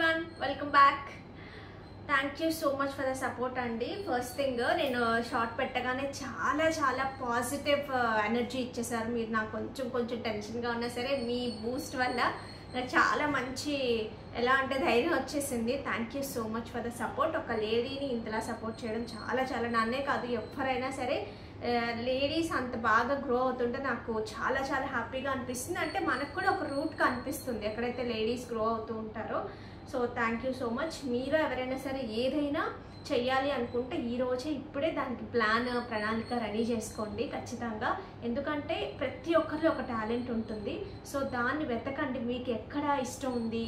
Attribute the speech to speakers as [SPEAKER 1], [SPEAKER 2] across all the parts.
[SPEAKER 1] Everyone, welcome back. Thank you so much for the support అండి. First thing, నేను short పెట్టగానే చాలా positive energy ఇచ్చేసారు మీరు. నాకు కొంచెం టెన్షన్గా ఉన్నా సరే మీ బూస్ట్ వల్ల నాకు చాలా మంచి ఎలా అంటే ధైర్యం వచ్చేసింది. Thank you so much for the support. ఒక లేడీని ఇంతలా సపోర్ట్ చేయడం చాలా నన్నే కాదు ఎవరైనా సరే లేడీస్ అంత బాగా గ్రో అవుతుంటే నాకు చాలా హ్యాపీగా అనిపిస్తుంది. అంటే మనకు కూడా ఒక రూట్ కనిపిస్తుంది ఎక్కడైతే లేడీస్ గ్రో అవుతూ ఉంటారో. So thank you so much. మీరు ఎవరైనా సరే ఏదైనా చెయ్యాలి అనుకుంటే ఈరోజే ఇప్పుడే దానికి ప్రణాళిక రెడీ చేసుకోండి ఖచ్చితంగా. ఎందుకంటే ప్రతి ఒక్కరిలో ఒక టాలెంట్ ఉంటుంది. సో దాన్ని వెతకండి. మీకు ఎక్కడ ఇష్టం ఉంది,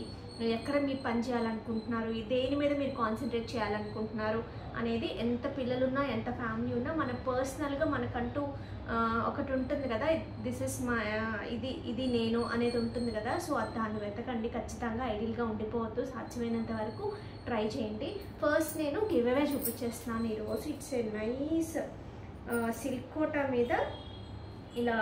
[SPEAKER 1] ఎక్కడ మీరు పని చేయాలనుకుంటున్నారు, దేని మీద మీరు కాన్సన్ట్రేట్ చేయాలనుకుంటున్నారు అనేది. ఎంత పిల్లలున్నా ఎంత ఫ్యామిలీ ఉన్నా మన పర్సనల్గా మనకంటూ ఒకటి ఉంటుంది కదా, దిస్ ఇస్ మా ఇది నేను అనేది ఉంటుంది కదా. సో దాన్ని వెతకండి ఖచ్చితంగా. ఐడియల్గా ఉండిపోవద్దు. సాధ్యమైనంత వరకు ట్రై చేయండి. ఫస్ట్ నేను గివ్ అవే చూపించేస్తున్నాను ఈరోజు. It's a nice silk Kota మీద ఇలా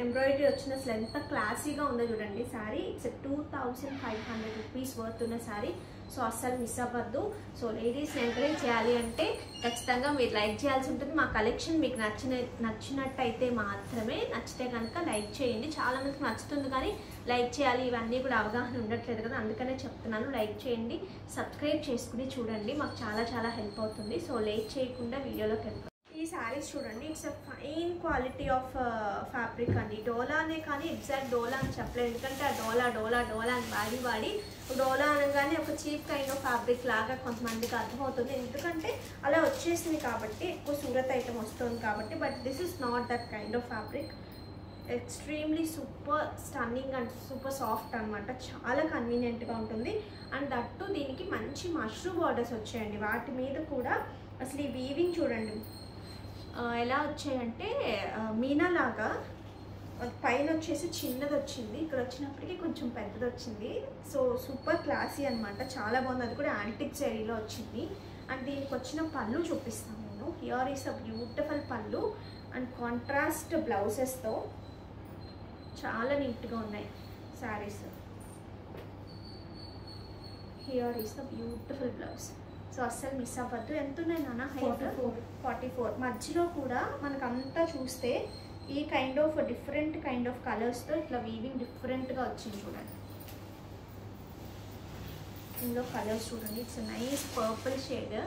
[SPEAKER 1] ఎంబ్రాయిడరీ వచ్చిన అసలు ఎంత క్లాసీగా ఉందో చూడండి శారీ. ఇట్స్ 2500 రూపీస్ వర్త్ ఉన్న శారీ. సో అస్సలు మిస్ అవ్వద్దు. సో లేడీస్ని ఎంకరేజ్ చేయాలి అంటే ఖచ్చితంగా మీరు లైక్ చేయాల్సి ఉంటుంది. మా కలెక్షన్ మీకు నచ్చినట్టయితే మాత్రమే, నచ్చితే కనుక లైక్ చేయండి. చాలామందికి నచ్చుతుంది కానీ లైక్ చేయాలి ఇవన్నీ కూడా అవగాహన ఉండట్లేదు కదా, అందుకనే చెప్తున్నాను. లైక్ చేయండి, సబ్స్క్రైబ్ చేసుకుని చూడండి, మాకు చాలా హెల్ప్ అవుతుంది. సో లేట్ చేయకుండా వీడియోలోకి వెళ్తాం. ఈ శారీస్ చూడండి, it's a fine quality of fabric అండి. డోలానే కానీ ఎగ్జాక్ట్ డోలా అని చెప్పలేదు, ఎందుకంటే ఆ డోలా అని వాడి డోలా అనగానే ఒక చీప్ కైండ్ ఆఫ్ ఫ్యాబ్రిక్ లాగా కొంతమందికి అర్థమవుతుంది, ఎందుకంటే అలా వచ్చేసింది కాబట్టి, ఎక్కువ సూరత్ ఐటమ్ వస్తుంది కాబట్టి. But this is not that kind of fabric. Extremely super stunning and super soft అనమాట. చాలా కన్వీనియంట్గా ఉంటుంది. అండ్ దట్టు దీనికి మంచి మష్రూమ్ బార్డర్స్ వచ్చాయండి. వాటి మీద కూడా అసలు ఈ వీవింగ్ చూడండి ఎలా వచ్చాయంటే మీనా లాగా. పైన వచ్చేసి చిన్నది వచ్చింది, ఇక్కడ వచ్చినప్పటికీ కొంచెం పెద్దది వచ్చింది. సో సూపర్ క్లాసీ అనమాట, చాలా బాగుంది. అది కూడా యాంటిక్ జరీలో వచ్చింది. అండ్ దీనికి వచ్చిన పళ్ళు చూపిస్తాను నేను. హియర్ ఈస్ అ బ్యూటిఫుల్ పళ్ళు అండ్ కాంట్రాస్ట్ బ్లౌజెస్తో చాలా నీట్గా ఉన్నాయి saris. Here is the beautiful blouse. So అస్సలు మిస్ అవ్వద్దు. ఎంత ఉన్నాయి నాన్న హైట్? 44. మధ్యలో కూడా మనకు అంతా చూస్తే ఈ డిఫరెంట్ కైండ్ ఆఫ్ కలర్స్తో ఇట్లా వీవింగ్ డిఫరెంట్గా వచ్చింది చూడండి. ఇందులో కలర్స్ చూడండి. It's nice purple shade.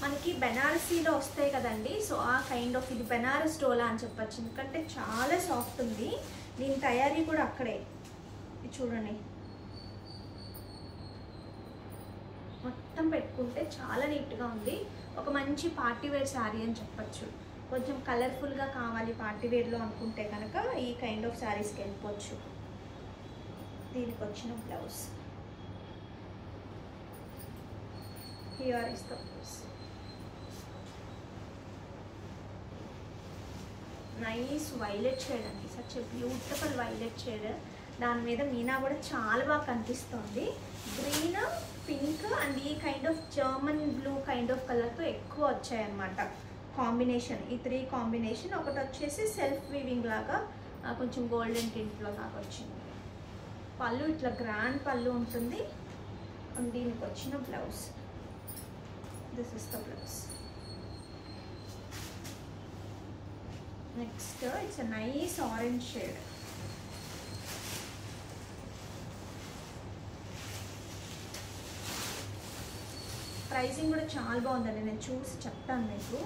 [SPEAKER 1] మనకి బెనారసీలో వస్తాయి కదండి, సో ఆ కైండ్ ఆఫ్ ఇది బెనారస్ డోలా అని చెప్పచ్చు, ఎందుకంటే చాలా సాఫ్ట్ ఉంది. దీని తయారీ కూడా అక్కడే. ఇది చూడండి, మొత్తం పెట్టుకుంటే చాలా నీట్గా ఉంది. ఒక మంచి పార్టీవేర్ శారీ అని చెప్పచ్చు. కొంచెం కలర్ఫుల్గా కావాలి పార్టీవేర్లో అనుకుంటే కనుక ఈ కైండ్ ఆఫ్ శారీస్కి వెళ్ళిపోవచ్చు. దీనికి వచ్చిన blouse, here is the blouse. Nice violet shade అండి, such a beautiful violet shade. దాని మీద మీనా కూడా చాలా బాగా కనిపిస్తుంది. గ్రీన్, పింక్ అండ్ ఈ kind of German blue kind of కలర్తో ఎక్కువ వచ్చాయన్నమాట కాంబినేషన్. ఈ 3 కాంబినేషన్. ఒకటి వచ్చేసి సెల్ఫ్ వీవింగ్ లాగా కొంచెం గోల్డెన్ టింట్లో లాగా వచ్చింది. పళ్ళు ఇట్లా గ్రాండ్ పళ్ళు ఉంటుంది. అండ్ దీనికి వచ్చిన blouse, this is the blouse. Next it's a nice orange shade. Pricing కూడా చాలా బాగుందండి, నేను చూసి చెప్తాను, మీకు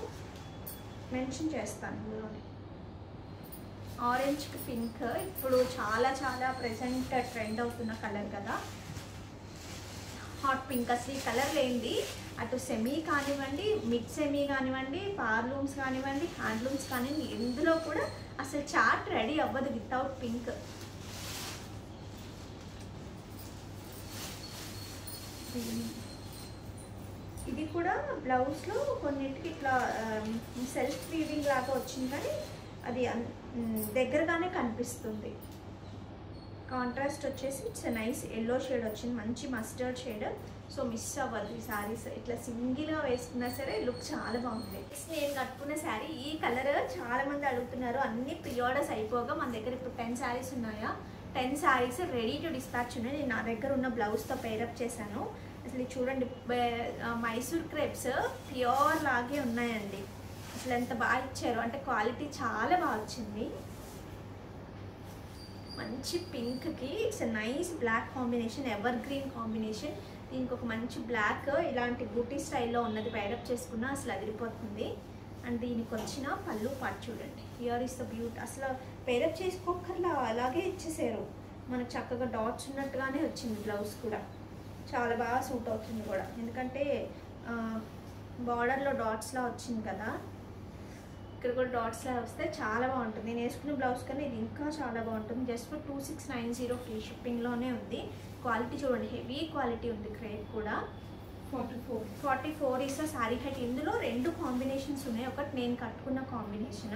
[SPEAKER 1] మెన్షన్ చేస్తాను ఇందులోనే. ఆరెంజ్కి పింక్ ఇప్పుడు చాలా ప్రెజెంట్ ట్రెండ్ అవుతున్న కలర్ కదా, హాట్ పింక్. అసలు ఈ కలర్ లేనిది అటు సెమీ కానివ్వండి, మిడ్ సెమీ కానివ్వండి, పార్లూమ్స్ కానివ్వండి, హ్యాండ్లూమ్స్ కానివ్వండి, ఎందులో కూడా అసలు చార్ట్ రెడీ అవ్వదు వితౌట్ పింక్. ఇది కూడా బ్లౌజ్లో కొన్నిటికి ఇట్లా సెల్ఫ్ వీవింగ్ లాగా వచ్చింది, కానీ అది దగ్గరగానే కనిపిస్తుంది. కాంట్రాస్ట్ వచ్చేసి ఇట్స్ నైస్ ఎల్లో షేడ్ వచ్చింది, మంచి మస్టర్డ్ షేడ్. సో మిస్ అవ్వద్దు ఈ శారీస్. ఇట్లా సింగిల్గా వేసుకున్నా సరే లుక్ చాలా బాగుంది. నెక్స్ట్ నేను కట్టుకున్న శారీ ఈ కలర్ చాలామంది అడుగుతున్నారు. అన్ని ప్రీ ఆర్డర్స్ అయిపోగా మన దగ్గర ఇప్పుడు 10 శారీస్ ఉన్నాయా, 10 శారీస్ రెడీ టు డిస్పాచ్ ఉన్నాయి. నేను నా దగ్గర ఉన్న బ్లౌజ్తో పేరప్ చేశాను. అసలు ఇది చూడండి, మైసూర్ క్రేప్స్ ప్యూర్ లాగే ఉన్నాయండి. అసలు ఎంత బాగా ఇచ్చారు అంటే క్వాలిటీ చాలా బాగా వచ్చింది. మంచి పింక్కి it's nice black combination, evergreen combination. దీనికి ఒక మంచి బ్లాక్ ఇలాంటి బూటీ స్టైల్లో ఉన్నది పేరప్ చేసుకున్నా అసలు అదిరిపోతుంది. అండ్ దీనికి వచ్చిన పళ్ళు పాటు చూడండి, హియర్ ఇస్ ద బ్యూటీ. అసలు పేరప్ చేసుకోకర్లా అలాగే ఇచ్చేసారు. మనకు చక్కగా డాట్స్ ఉన్నట్టుగానే వచ్చింది. బ్లౌజ్ కూడా చాలా బాగా సూట్ అవుతుంది కూడా, ఎందుకంటే బార్డర్లో డాట్స్లా వచ్చింది కదా, ఇక్కడ కూడా డాట్స్లా వస్తే చాలా బాగుంటుంది. నేను వేసుకున్న బ్లౌజ్ కన్నా ఇది ఇంకా చాలా బాగుంటుంది. జస్ట్ ఫర్ 2690 ఫ్రీ షిప్పింగ్లోనే ఉంది. క్వాలిటీ చూడండి, హెవీ క్వాలిటీ ఉంది. క్రేప్ కూడా 44 ఇస్ శారీ హైట్. ఇందులో 2 కాంబినేషన్స్ ఉన్నాయి. ఒకటి నేను కట్టుకున్న కాంబినేషన్,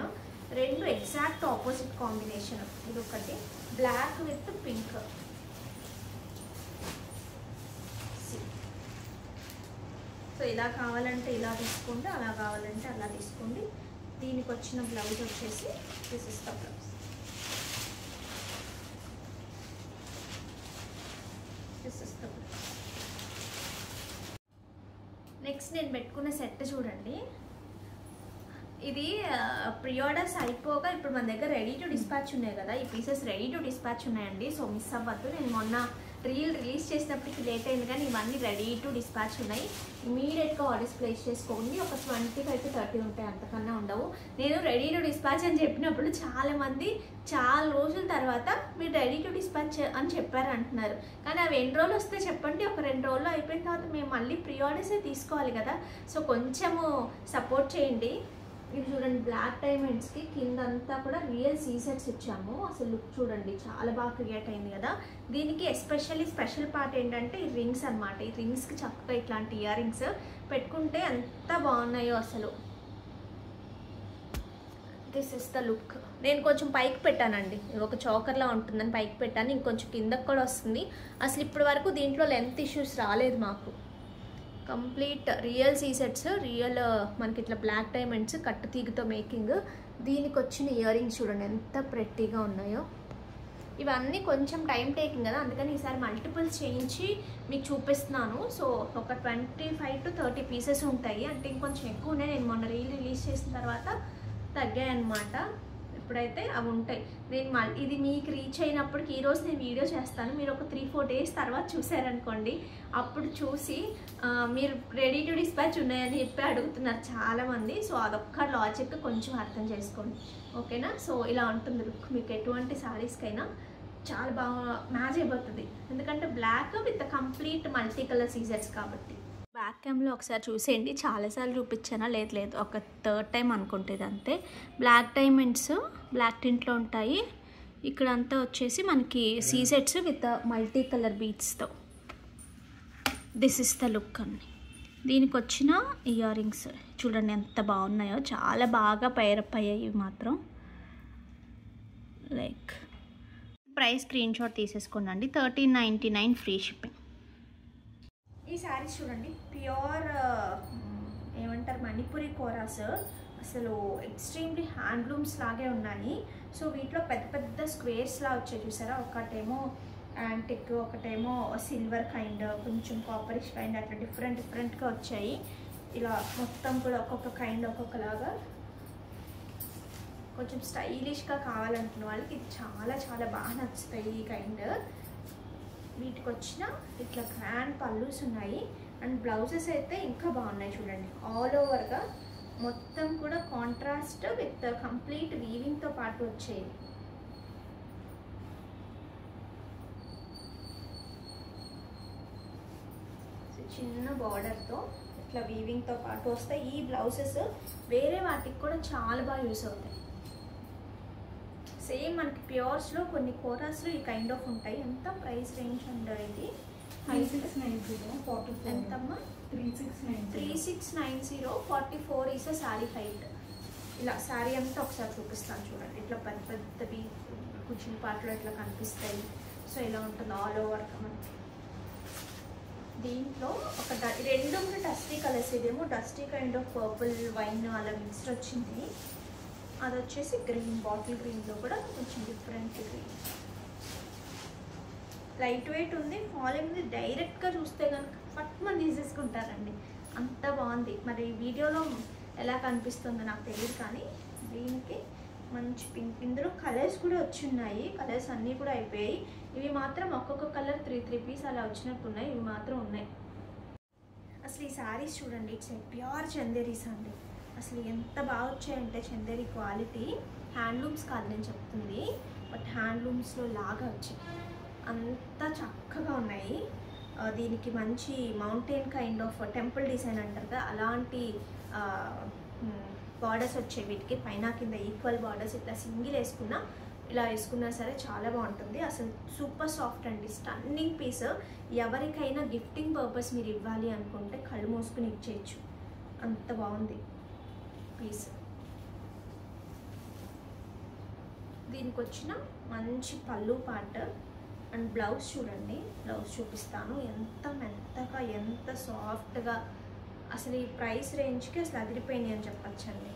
[SPEAKER 1] 2 ఎగ్జాక్ట్ ఆపోజిట్ కాంబినేషన్. ఇది ఒకటి బ్లాక్ విత్ పింక్. సో ఇలా కావాలంటే ఇలా తీసుకోండి, అలా కావాలంటే అలా తీసుకోండి. దీనికి వచ్చిన బ్లౌజ్ వచ్చేసి this is the blouse. Next నేను పెట్టుకున్న సెట్ చూడండి. ఇది ప్రిఆర్డర్స్ అయిపోగా ఇప్పుడు మన దగ్గర రెడీ టు డిస్పాచ్ ఉన్నాయి కదా, ఈ పీసెస్ రెడీ టు డిస్పాచ్ ఉన్నాయండి. సో మిస్ అవ్వద్దు. నేను మొన్న రిలీజ్ చేసినప్పటికి లేట్ అయింది, కానీ ఇవన్నీ రెడీ టు డిస్పాచ్ ఉన్నాయి. ఇమీడియట్గా ఆర్డర్స్ ప్లేస్ చేసుకోండి. ఒక 25 to 30 ఉంటాయి, అంతకన్నా ఉండవు. నేను రెడీ టు డిస్పాచ్ అని చెప్పినప్పుడు చాలామంది చాలా రోజుల తర్వాత మీరు రెడీ టు డిస్పాచ్ అని చెప్పారు అంటున్నారు. కానీ అవి ఎన్ని రోజులు వస్తే చెప్పండి. ఒక 2 రోజులు అయిపోయిన తర్వాత మేము మళ్ళీ ప్రీ ఆర్డర్సే తీసుకోవాలి కదా. సో కొంచెము సపోర్ట్ చేయండి. ఇది చూడండి, బ్లాక్ డైమండ్స్కి కిందంతా కూడా రియల్ సీసెట్స్ ఇచ్చాము. అసలు లుక్ చూడండి, చాలా బాగా క్రియేట్ అయింది కదా. దీనికి స్పెషల్ పార్ట్ ఏంటంటే ఈ రింగ్స్ అనమాట. ఈ రింగ్స్కి చక్కగా ఇట్లాంటి ఇయర్ రింగ్స్ పెట్టుకుంటే ఎంత బాగున్నాయో అసలు. This is the look. నేను కొంచెం పైకి పెట్టానండి, ఒక చోకర్లా ఉంటుందని పైకి పెట్టాను. ఇంకొంచెం కిందకు కూడా వస్తుంది. అసలు ఇప్పటి వరకు దీంట్లో లెంత్ ఇష్యూస్ రాలేదు మాకు. కంప్లీట్ రియల్ సీసెట్స్, రియల్ మనకి ఇట్లా బ్లాక్ డైమండ్స్ కట్టు తీగతో మేకింగ్. దీనికి వచ్చిన ఇయర్ రింగ్స్ చూడండి ఎంత ప్రెట్టీగా ఉన్నాయో. ఇవన్నీ కొంచెం టైం టేకింగ్ కదా, అందుకని ఈసారి మల్టిపుల్స్ చేయించి మీకు చూపిస్తున్నాను. సో ఒక 25 to 30 పీసెస్ ఉంటాయి, అంటే ఇంకొంచెం ఎక్కువ ఉన్నాయి. నేను మొన్న రిలీజ్ చేసిన తర్వాత తగ్గాయి అన్నమాట. ఇప్పుడైతే అవి ఉంటాయి. నేను ఇది మీకు రీచ్ అయినప్పటికి ఈరోజు నేను వీడియో చేస్తాను. మీరు ఒక 3-4 డేస్ తర్వాత చూసారనుకోండి, అప్పుడు చూసి మీరు రెడీ టు డిస్పాచ్ ఉన్నాయని చెప్పి అడుగుతున్నారు చాలామంది. సో అదొక్క లాజిక్ కొంచెం అర్థం చేసుకోండి, ఓకేనా. సో ఇలా ఉంటుంది లుక్. మీకు ఎటువంటి శారీస్కైనా చాలా బాగా మ్యాచ్ అయిపోతుంది, ఎందుకంటే black with complete multi colour సీజర్స్ కాబట్టి. బ్యాక్ క్యామ్లో ఒకసారి చూసేయండి, చాలాసార్లు చూపించానా లేదు ఒక 3rd టైం అనుకుంటుంది అంతే. బ్లాక్ డైమండ్స్ బ్లాక్ టింట్లో ఉంటాయి. ఇక్కడంతా వచ్చేసి మనకి సీసెట్స్ విత్ మల్టీ కలర్ బీట్స్తో. దిస్ ఇస్ ద లుక్ అండి. దీనికి వచ్చిన ఇయర్ రింగ్స్ చూడండి ఎంత బాగున్నాయో, చాలా బాగా పైరప్ అయ్యాయి ఇవి మాత్రం. లైక్ ప్రైస్ స్క్రీన్ షాట్ తీసేసుకోండి. 1399 ఫ్రీ షిప్పింగ్. ఈ శారీస్ చూడండి, ప్యూర్ ఏమంటారు మణిపురి కోరాస్. అసలు ఎక్స్ట్రీమ్లీ హ్యాండ్లూమ్స్ లాగే ఉన్నాయి. సో వీటిలో పెద్ద పెద్ద స్క్వేర్స్లా వచ్చాయి చూసారా. ఒకటేమో యాంటిక్, ఒకటేమో సిల్వర్ కైండ్, కొంచెం కాపరిష్ కైండ్, అట్లా డిఫరెంట్గా వచ్చాయి. ఇలా మొత్తం కూడా ఒక్కొక్క కైండ్ ఒక్కొక్కలాగా. కొంచెం స్టైలిష్గా కావాలనుకున్న వాళ్ళకి ఇది చాలా బాగా నచ్చుతాయి ఈ కైండ్. వీటికి వచ్చిన ఇట్లా గ్రాండ్ పల్లూస్ ఉన్నాయి. అండ్ బ్లౌజెస్ అయితే ఇంకా బాగున్నాయి చూడండి. ఆల్ ఓవర్గా మొత్తం కూడా కాంట్రాస్ట్ విత్ కంప్లీట్ వీవింగ్తో పాటు వచ్చాయి. చిన్న బార్డర్తో ఇట్లా వీవింగ్తో పాటు వస్తాయి. ఈ బ్లౌజెస్ వేరే వాటికి కూడా చాలా బాగా యూస్ అవుతాయి. సేమ్ మనకి ప్యూర్స్లో కొన్ని కోరాస్లో ఈ కైండ్ ఆఫ్ ఉంటాయి. ఎంత ప్రైస్ రేంజ్ ఉండదు ఇది?
[SPEAKER 2] 5690
[SPEAKER 1] ఎంతమ్మా? 3690 44 ఈస్ శారీ హైట్. ఇలా శారీ అంతా ఒకసారి చూపిస్తాను చూడండి. ఇట్లా పెద్ద పెద్దవి కూర్చుని పాటలో ఇట్లా కనిపిస్తాయి. సో ఇలా ఉంటుంది ఆల్ ఓవర్ మనకి. దీంట్లో ఒక 2 డస్టీ కలర్స్. ఇదేమో dusty kind of purple wine అలా మిక్స్డ్ వచ్చింది. అది వచ్చేసి గ్రీన్, బాటిల్ గ్రీన్లో కూడా కొంచెం డిఫరెంట్ గ్రీన్. లైట్ వెయిట్ ఉంది, ఫాలింగ్ ఉంది. డైరెక్ట్గా చూస్తే కనుక పట్మని తీసేసుకుంటారండి, అంత బాగుంది. మరి వీడియోలో ఎలా కనిపిస్తుందో నాకు తెలియదు, కానీ దీనికి మంచి పింక్. ఇందులో కలర్స్ కూడా వచ్చున్నాయి, కలర్స్ అన్నీ కూడా అయిపోయాయి. ఇవి మాత్రం ఒక్కొక్క కలర్ 3 పీస్ అలా వచ్చినట్టున్నాయి, ఇవి మాత్రం ఉన్నాయి. అసలు ఈ శారీస్ చూడండి, ఇట్స్ ప్యూర్ చందేరీస్ అండి. అసలు ఎంత బాగా వచ్చాయంటే చందేరి క్వాలిటీ. హ్యాండ్లూమ్స్ కాదు నేను చెప్తుంది, బట్ హ్యాండ్లూమ్స్లో లాగా వచ్చాయి, అంత చక్కగా ఉన్నాయి. దీనికి మంచి mountain kind of temple design అంటారు కదా, అలాంటి బార్డర్స్ వచ్చాయి వీటికి, పైన కింద ఈక్వల్ బార్డర్స్. ఇట్లా సింగిల్ వేసుకున్నా, ఇలా వేసుకున్నా సరే చాలా బాగుంటుంది. అసలు సూపర్ సాఫ్ట్ అండి, స్టన్నింగ్ పీస్. ఎవరికైనా గిఫ్టింగ్ పర్పస్ మీరు ఇవ్వాలి అనుకుంటే కళ్ళు మూసుకుని ఇచ్చేయచ్చు, అంత బాగుంది పీస్. దీనికి వచ్చిన మంచి పళ్ళు పార్ట్ అండ్ బ్లౌజ్ చూడండి, బ్లౌజ్ చూపిస్తాను. ఎంత మెత్తగా, ఎంత సాఫ్ట్గా, అసలు ఈ ప్రైస్ రేంజ్కి అసలు అదిరిపోయినాయి అని చెప్పచ్చండి.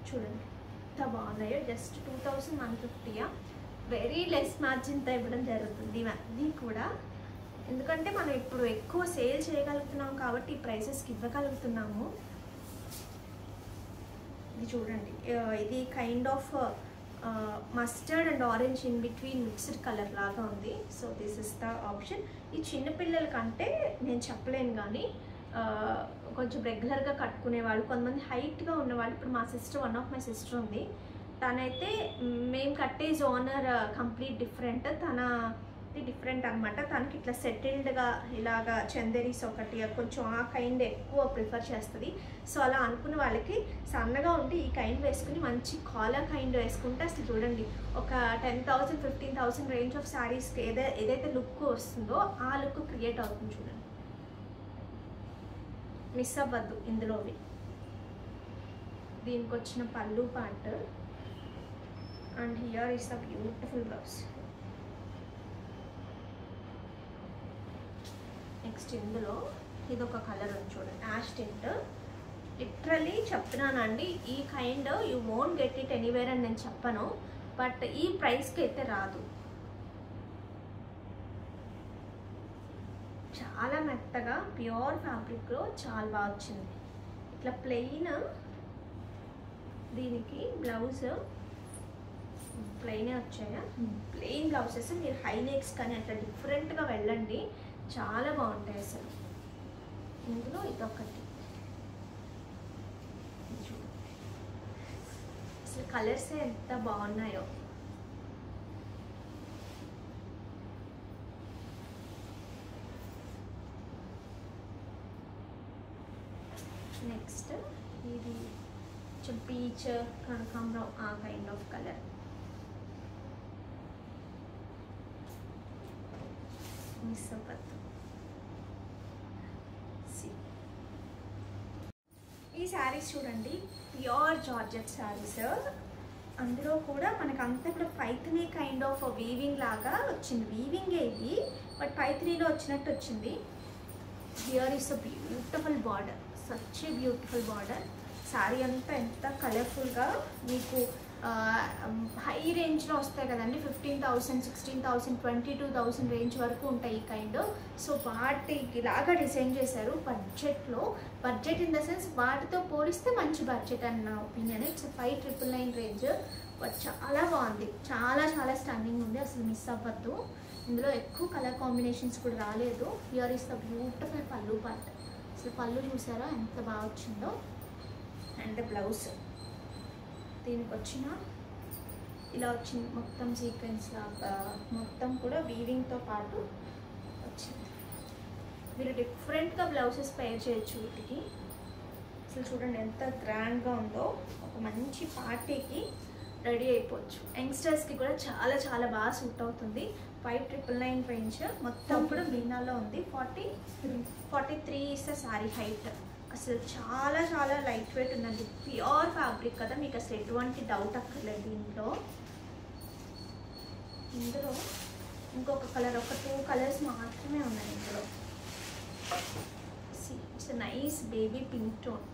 [SPEAKER 1] చూడండి ఎంత బాగున్నాయో. జస్ట్ 2150. వెరీ లెస్ మార్జిన్తో ఇవ్వడం జరుగుతుంది ఇవన్నీ కూడా, ఎందుకంటే మనం ఇప్పుడు ఎక్కువ సేల్ చేయగలుగుతున్నాం కాబట్టి ఈ ప్రైసెస్కి ఇవ్వగలుగుతున్నాము. ఇది చూడండి, ఇది kind of mustard and orange in between mixed colour లాగా ఉంది. So this is the option. ఈ చిన్నపిల్లల కంటే నేను చెప్పలేను, కానీ కొంచెం రెగ్యులర్గా కట్టుకునే వాళ్ళు, కొంతమంది హైట్గా ఉన్నవాళ్ళు. ఇప్పుడు మా sister, one of my sister ఉంది, తనైతే మేము కట్టే జోనర్ కంప్లీట్ డిఫరెంట్, తనది డిఫరెంట్ అనమాట. తనకి ఇట్లా సెటిల్డ్గా ఇలాగా చందేరీస్ ఒకటి కొంచెం ఆ కైండ్ ఎక్కువ ప్రిఫర్ చేస్తుంది. సో అలా అనుకున్న వాళ్ళకి సన్నగా ఉండి ఈ కైండ్ వేసుకుని మంచి కాలర్ కైండ్ వేసుకుంటే అసలు చూడండి ఒక 10,000 15,000 రేంజ్ ఆఫ్ శారీస్కి ఏదైతే లుక్ వస్తుందో ఆ లుక్ క్రియేట్ అవుతుంది. చూడండి, మిస్ అవ్వద్దు ఇందులోవి. దీనికి వచ్చిన పళ్ళు part and here is a beautiful blouse. Next ఇందులో ఇది ఒక కలర్ ఉంది చూడండి, యాష్ టింట్. లిటరలీ చెప్తున్నానండి, ఈ kind you won't get it anywhere అని నేను చెప్పను, బట్ ఈ ప్రైస్కి అయితే రాదు. చాలా మెత్తగా ప్యూర్ ఫ్యాబ్రిక్లో చాలా బాగా వచ్చింది. ఇట్లా ప్లెయిన్, దీనికి బ్లౌజ్ ప్లెయినే వచ్చాయా, ప్లెయిన్ బ్లౌజెస్. మీరు హై నెక్స్ కానీ అట్లా డిఫరెంట్గా వెళ్ళండి, చాలా బాగుంటాయి అసలు. ఇందులో ఇదొకటి అసలు కలర్స్ ఎంత బాగున్నాయో. నెక్స్ట్ ఇది కొంచెం పీచ్ కనకాంబరం ఆ కైండ్ ఆఫ్ కలర్. మిస్ అవ్వద్దు. ఈ శారీస్ చూడండి, ప్యూర్ జార్జెట్ శారీస్. అందులో కూడా మనకు అంతా కూడా పైథనీ కైండ్ ఆఫ్ వీవింగ్ లాగా వచ్చింది. వీవింగే ఇది, బట్ పైథనీలో వచ్చినట్టు వచ్చింది. Here is a beautiful border, such a beautiful border. Sari అంతా ఎంత కలర్ఫుల్గా మీకు హై రేంజ్లో వస్తాయి కదండి, 15,000 16,000 22,000 రేంజ్ వరకు ఉంటాయి ఈ కైండ్. సో వాటికి లాగా డిజైన్ చేశారు బడ్జెట్లో. బడ్జెట్ ఇన్ ద సెన్స్ వాటితో పోలిస్తే మంచి బడ్జెట్ అని నా ఒపీనియన్. ఇట్స్ 5,999 రేంజ్, బట్ చాలా బాగుంది, చాలా చాలా స్టన్నింగ్ ఉంది, అసలు మిస్ అవ్వద్దు. ఇందులో ఎక్కువ కలర్ కాంబినేషన్స్ కూడా రాలేదు. హియర్ ఇస్ ద బ్యూటిఫుల్ పళ్ళు పార్ట్. అసలు పళ్ళు చూసారా ఎంత బాగా వచ్చిందో. అండ్ బ్లౌజ్ దీనికి వచ్చిన ఇలా వచ్చింది, మొత్తం సీక్వెన్స్ లాగా మొత్తం కూడా వీవింగ్తో పాటు వచ్చింది. మీరు డిఫరెంట్గా బ్లౌజెస్ పేర్ చేయొచ్చు వీటికి. అసలు చూడండి ఎంత గ్రాండ్గా ఉందో, ఒక మంచి పార్టీకి రెడీ అయిపోవచ్చు. యంగ్స్టర్స్కి కూడా చాలా చాలా బాగా సూట్ అవుతుంది. 5,999 రేంజ్, మొత్తం కూడా మీనాలో ఉంది. 43 ఇస్ ద సారీ హైట్. అసలు చాలా చాలా లైట్ వెయిట్ ఉందండి, ప్యూర్ ఫ్యాబ్రిక్ కదా, మీకు అసలు ఎటువంటి డౌట్ అక్కర్లేదు దీంట్లో. ఇందులో ఇంకొక కలర్, ఒక 2 కలర్స్ మాత్రమే ఉన్నాయి ఇందులో. It's nice baby pink tone.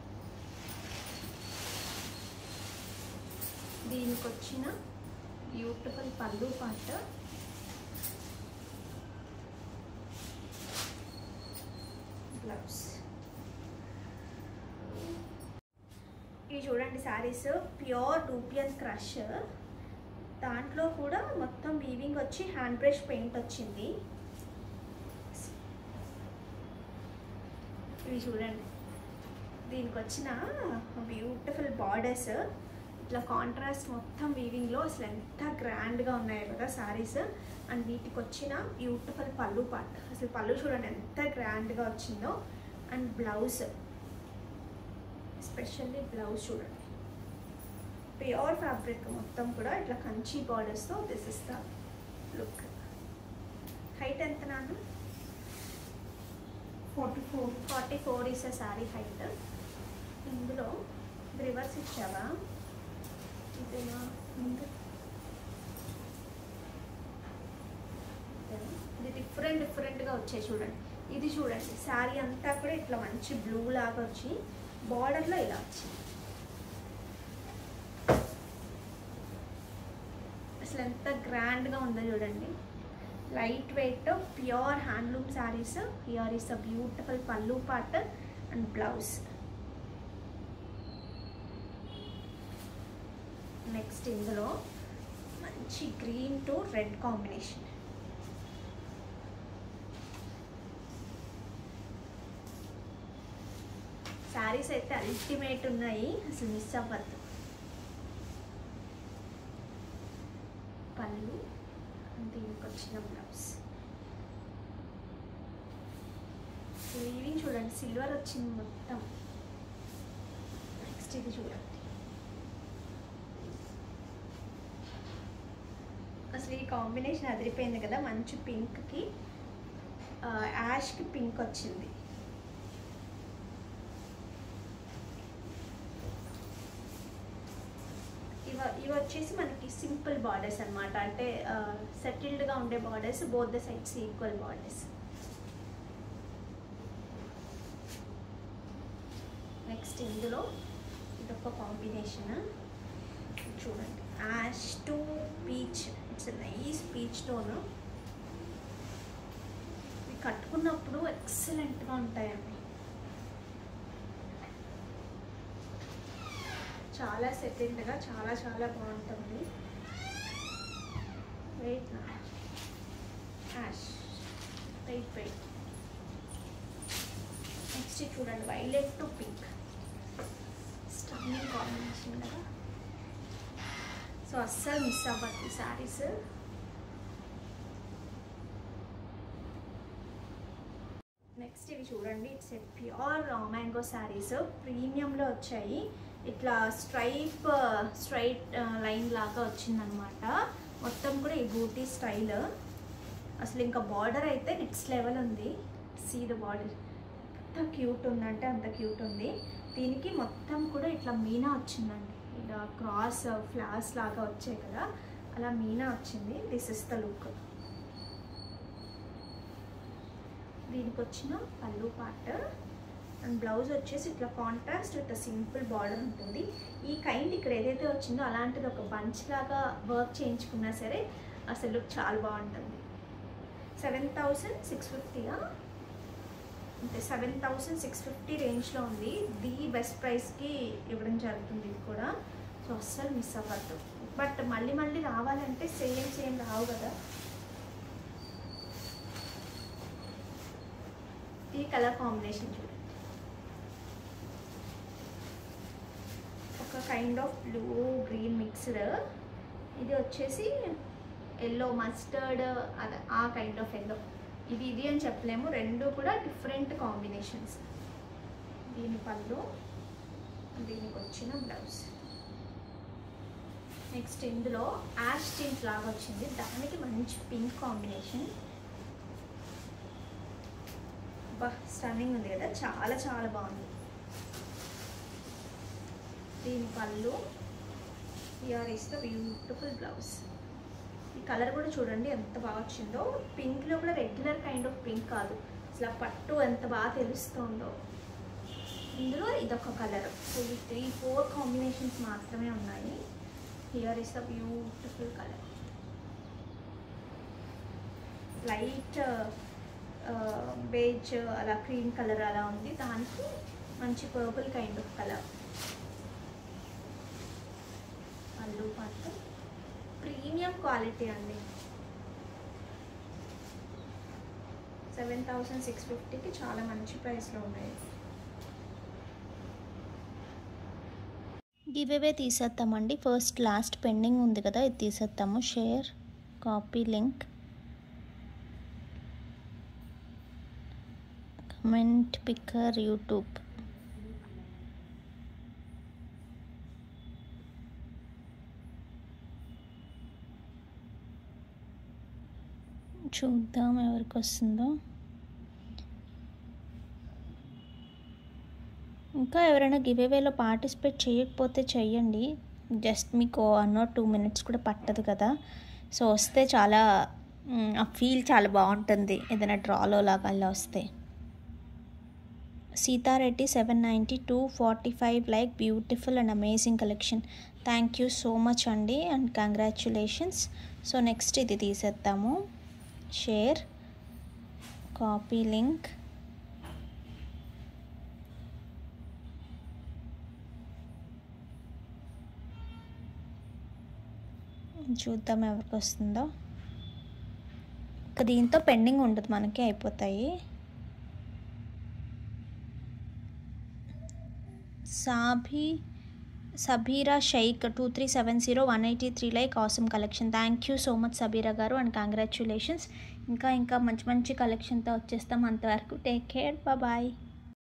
[SPEAKER 1] దీనికి వచ్చిన బ్యూటిఫుల్ పళ్ళు పార్ట్ ఇవి చూడండి శారీస్ ప్యూర్ రూపియన్ క్రష్, దాంట్లో కూడా మొత్తం వీవింగ్ వచ్చి హ్యాండ్ బ్రష్ పెయింట్ వచ్చింది. ఇవి చూడండి, దీనికి వచ్చిన బ్యూటిఫుల్ బార్డర్స్ ఇట్లా కాంట్రాస్ట్ మొత్తం వీవింగ్లో అసలు ఎంత గ్రాండ్గా ఉన్నాయి కదా శారీస్. అండ్ వీటికి వచ్చిన బ్యూటిఫుల్ పళ్ళు పార్ట్, అసలు పళ్ళు చూడండి ఎంత గ్రాండ్గా వచ్చిందో. అండ్ బ్లౌజ్, ఎస్పెషల్లీ బ్లౌజ్ చూడండి ప్యూర్ ఫ్యాబ్రిక్ మొత్తం కూడా ఇట్లా కంచి బార్డర్స్తో. This is the look. Height ఎంత నాన్న? 44 ఇస్ అ శారీ హైట్. ఇందులో రివర్స్ ఇచ్చావా? ఇదేనా ముందు? ఇది డిఫరెంట్గా వచ్చాయి చూడండి. ఇది చూడండి శారీ అంతా కూడా ఇట్లా మంచి బ్లూ లాగా వచ్చి బార్డర్లో ఇలా వచ్చింది. అసలు ఎంత గ్రాండ్గా ఉందో చూడండి. Light weight pure handloom saris. Here is a beautiful పల్లు పార్ట్ అండ్ బ్లౌజ్. నెక్స్ట్ ఇందులో మంచి green to red combination. Saris అయితే అల్టిమేట్ ఉన్నాయి, అసలు మిస్ అవ్వద్దు. పళ్ళు, దీనికి వచ్చిన బ్లౌజ్. వీవింగ్ చూడండి సిల్వర్ వచ్చింది మొత్తం. నెక్స్ట్ ఇది చూడండి, అసలు ఈ కాంబినేషన్ అదిరిపోయింది కదా. మంచి పింక్కి యాష్కి పింక్ వచ్చింది. ఇవి వచ్చేసి మనకి సింపుల్ బార్డర్స్ అనమాట, అంటే సెటిల్డ్గా ఉండే borders, both the sides equal borders. Next ఇందులో ఇదొక కాంబినేషన్ చూడండి, ash to peach. It's nice peach tone. ఇవి కట్టుకున్నప్పుడు ఎక్సలెంట్గా ఉంటాయండి, చాలా సెటిల్డ్గా చాలా బాగుంటుంది. వెయిట్ నా యాష్ వెయిట్. నెక్స్ట్ చూడండి, violet to pink. Stunning combination కదా, సో అస్సలు మిస్ అవ్వద్దు ఈ శారీస్. నెక్స్ట్ ఇవి చూడండి, it's a pure mango saris. ప్రీమియంలో వచ్చాయి. ఇట్లా స్ట్రైట్ లైన్ లాగా వచ్చిందనమాట. మొత్తం కూడా ఈ బూటీ స్టైల్. అసలు ఇంకా బార్డర్ అయితే నెక్స్ట్ లెవెల్ ఉంది. సీ ద బార్డర్ ఎంత క్యూట్ ఉందంటే అంత క్యూట్ ఉంది. దీనికి మొత్తం కూడా ఇట్లా మీనా వచ్చిందండి, ఇలా క్రాస్ ఫ్లవర్స్ లాగా వచ్చాయి కదా, అలా మీనా వచ్చింది. This is the look. దీనికి వచ్చిన పళ్ళు పార్ట్ అండ్ బ్లౌజ్ వచ్చేసి ఇట్లా కాంట్రాస్ట్ విత్ సింపుల్ బార్డర్ ఉంటుంది. ఈ కైండ్ ఇక్కడ ఏదైతే వచ్చిందో అలాంటిది ఒక బంచ్ లాగా వర్క్ చేయించుకున్నా సరే అసలు లుక్ చాలా బాగుంటుంది. 7,650 అంటే 7,650 రేంజ్లో ఉంది. ది బెస్ట్ ప్రైస్కి ఇవ్వడం జరుగుతుంది ఇది కూడా. సో అస్సలు మిస్ అవ్వద్దు. బట్ మళ్ళీ రావాలంటే సేమ్ రావు కదా. ఈ కలర్ కాంబినేషన్ చూడండి, ఒక kind of blue green mixed. ఇది వచ్చేసి ఎల్లో మస్టర్డ్, ఆ కైండ్ ఆఫ్ ఎల్లో. ఇది అని చెప్పలేము, రెండు కూడా డిఫరెంట్ కాంబినేషన్స్. దీని పళ్ళు, దీనికి వచ్చిన బ్లౌజ్. నెక్స్ట్ ఇందులో యాష్ టింట్ లాగా వచ్చింది, దానికి మంచి పింక్ కాంబినేషన్. బా స్టన్నింగ్ ఉంది కదా, చాలా బాగుంది. దీని పళ్ళు, here is the beautiful blouse. ఈ కలర్ కూడా చూడండి ఎంత బాగా వచ్చిందో. పింక్లో కూడా రెగ్యులర్ కైండ్ ఆఫ్ పింక్ కాదు, అసలు పట్టు ఎంత బాగా తెలుస్తుందో. ఇందులో ఇదొక కలర్. సో ఈ 3-4 కాంబినేషన్స్ మాత్రమే ఉన్నాయి. Here is the beautiful colour. Light beige అలా క్రీమ్ కలర్ అలా ఉంది, దానికి మంచి పర్పుల్ కైండ్ ఆఫ్ కలర్. పళ్ళు పాటు ప్రీమియం క్వాలిటీ అండి. 7,650కి చాలా మంచి ప్రైస్లో ఉన్నాయి.
[SPEAKER 2] గివ్ అవే తీసేద్దామండి. ఫస్ట్ లాస్ట్ పెండింగ్ ఉంది కదా, ఇది తీసేద్దాము. Share, copy link, comment picker, YouTube. చూద్దాం ఎవరికి వస్తుందో. ఇంకా ఎవరైనా గివ్ అవేలో పార్టిసిపేట్ చేయకపోతే చెయ్యండి. జస్ట్ మీకు 1 or 2 minutes కూడా పట్టదు కదా. సో వస్తే చాలా ఆ ఫీల్ చాలా బాగుంటుంది ఏదైనా డ్రాలో లాగా అలా వస్తే. Sitareddy 790, 245 like, beautiful and amazing collection. Thank you so much అండి అండ్ కంగ్రాచ్యులేషన్స్. సో నెక్స్ట్ ఇది తీసేద్దాము. షేర్, కాపీ లింక్, చూద్దాం ఎవరికి వస్తుందో. దీంతో పెండింగ్ ఉంటుంది, మనకి అయిపోతాయి. Sabira Shaik 2370, 183 like, awesome collection. Thank you so much Sabira గారు అండ్ కంగ్రాచ్యులేషన్స్. ఇంకా మంచి మంచి కలెక్షన్తో వచ్చేస్తాం. అంతవరకు టేక్ కేర్, బాయ్.